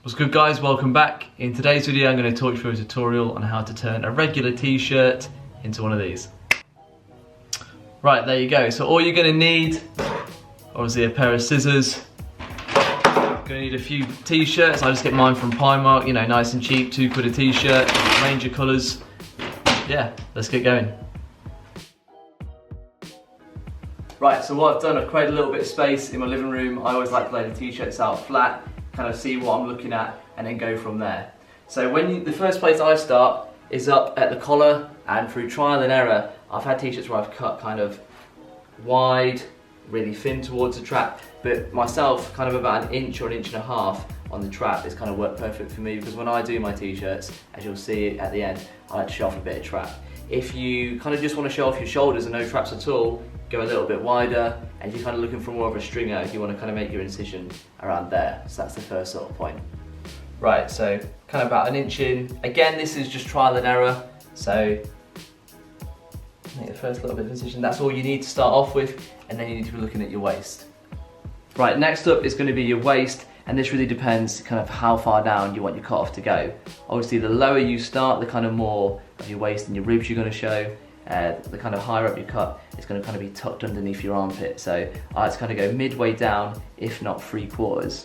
What's good guys, welcome back. In today's video I'm going to talk you through a tutorial on how to turn a regular t-shirt into one of these. Right, there you go. So all you're going to need, obviously a pair of scissors. Going to need a few t-shirts. I just get mine from Primark, you know, nice and cheap, £2 a t-shirt, range of colours. Yeah, let's get going. Right, so what I've done, I've created a little bit of space in my living room. I always like to lay the t-shirts out flat, kind of see what I'm looking at, and then go from there. So the first place I start is up at the collar, and through trial and error, I've had t-shirts where I've cut kind of wide, really thin towards the trap, but myself, kind of about an inch or an inch and a half on the trap is kind of worked perfect for me, because when I do my t-shirts, as you'll see at the end, I like to show off a bit of trap. If you kind of just want to show off your shoulders and no traps at all, go a little bit wider, and you're kind of looking for more of a stringer, you want to kind of make your incision around there. So that's the first sort of point. Right, so kind of about an inch in. Again, this is just trial and error, so make the first little bit of incision. That's all you need to start off with, and then you need to be looking at your waist. Right, next up is going to be your waist, and this really depends kind of how far down you want your cut off to go. Obviously, the lower you start, the kind of more of your waist and your ribs you're going to show. The kind of higher up you cut, it's going to kind of be tucked underneath your armpit. So I like to kind of go midway down, if not 3/4.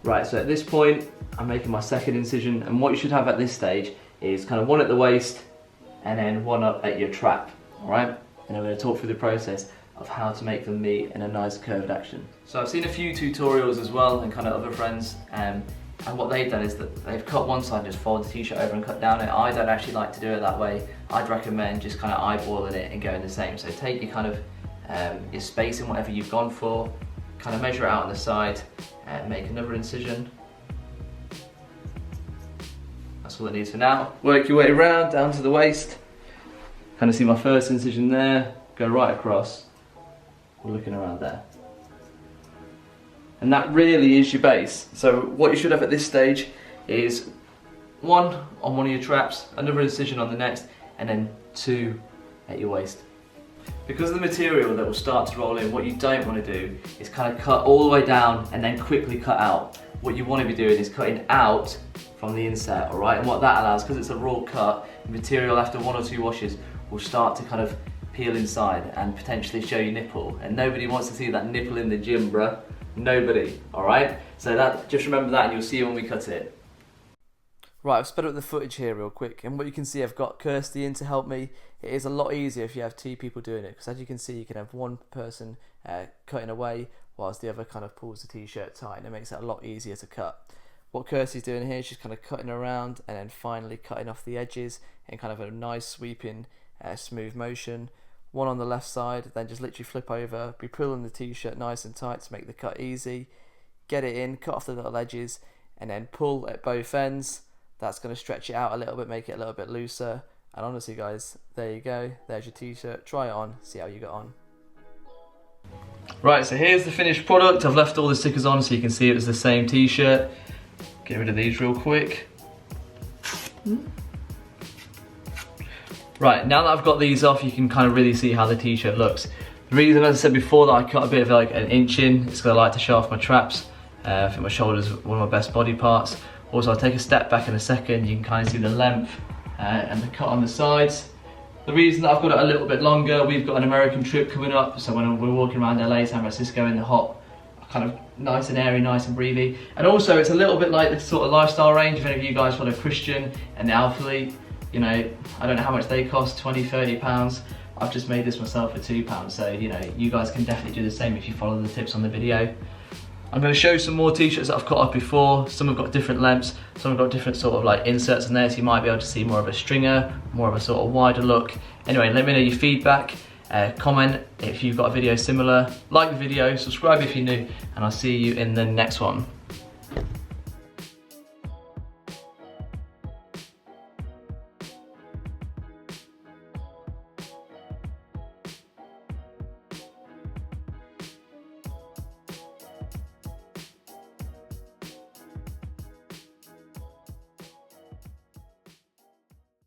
Right, so at this point, I'm making my second incision, and what you should have at this stage is kind of one at the waist, and then one up at your trap, all right? And I'm going to talk through the process of how to make them meet in a nice curved action. So I've seen a few tutorials as well, and kind of other friends, and what they've done is that they've cut one side, just fold the t-shirt over and cut down it. I don't actually like to do it that way. I'd recommend just kind of eyeballing it and going the same. So take your kind of your spacing, whatever you've gone for, kind of measure it out on the side, and make another incision. That's all it needs for now. Work your way around down to the waist. Kind of see my first incision there, go right across. We're looking around there. And that really is your base. So what you should have at this stage is one on one of your traps, another incision on the next, and then two at your waist. Because of the material that will start to roll in, what you don't want to do is kind of cut all the way down and then quickly cut out. What you want to be doing is cutting out from the inset, all right? And what that allows, because it's a raw cut, the material after 1 or 2 washes will start to kind of peel inside and potentially show your nipple. And nobody wants to see that nipple in the gym, bruh. Nobody, alright? So just remember that, and you'll see when we cut it. Right, I've sped up the footage here real quick, and what you can see, I've got Kirsty in to help me. It is a lot easier if you have 2 people doing it, because as you can see, you can have one person cutting away whilst the other kind of pulls the t-shirt tight, and it makes it a lot easier to cut. What Kirsty's doing here is she's kind of cutting around and then finally cutting off the edges in kind of a nice sweeping smooth motion. One on the left side, then just literally flip over, be pulling the t-shirt nice and tight to make the cut easy, get it in, cut off the little edges, and then pull at both ends. That's going to stretch it out a little bit, make it a little bit looser. And honestly guys, there you go, there's your t-shirt, try it on, see how you got on. Right, so here's the finished product. I've left all the stickers on so you can see it was the same t-shirt. Get rid of these real quick. Right, now that I've got these off, you can kind of really see how the t-shirt looks. The reason, as I said before, that I cut a bit of like an inch in, is because I like to show off my traps. I think my shoulders are one of my best body parts. Also, I'll take a step back in a second, you can kind of see the length and the cut on the sides. The reason that I've got it a little bit longer, we've got an American trip coming up, so when we're walking around LA, San Francisco in the hot, kind of nice and airy, nice and breathy. And also, it's a little bit like the sort of lifestyle range, if any of you guys follow Christian and the Alphalete. You know, I don't know how much they cost, 20, 30 pounds. I've just made this myself for £2, so you know, you guys can definitely do the same if you follow the tips on the video. I'm going to show some more t-shirts that I've cut up before. Some have got different lengths, some have got different sort of like inserts in there, so you might be able to see more of a stringer, more of a sort of wider look. Anyway, let me know your feedback, comment if you've got a video similar, like the video, subscribe if you're new, and I'll see you in the next one.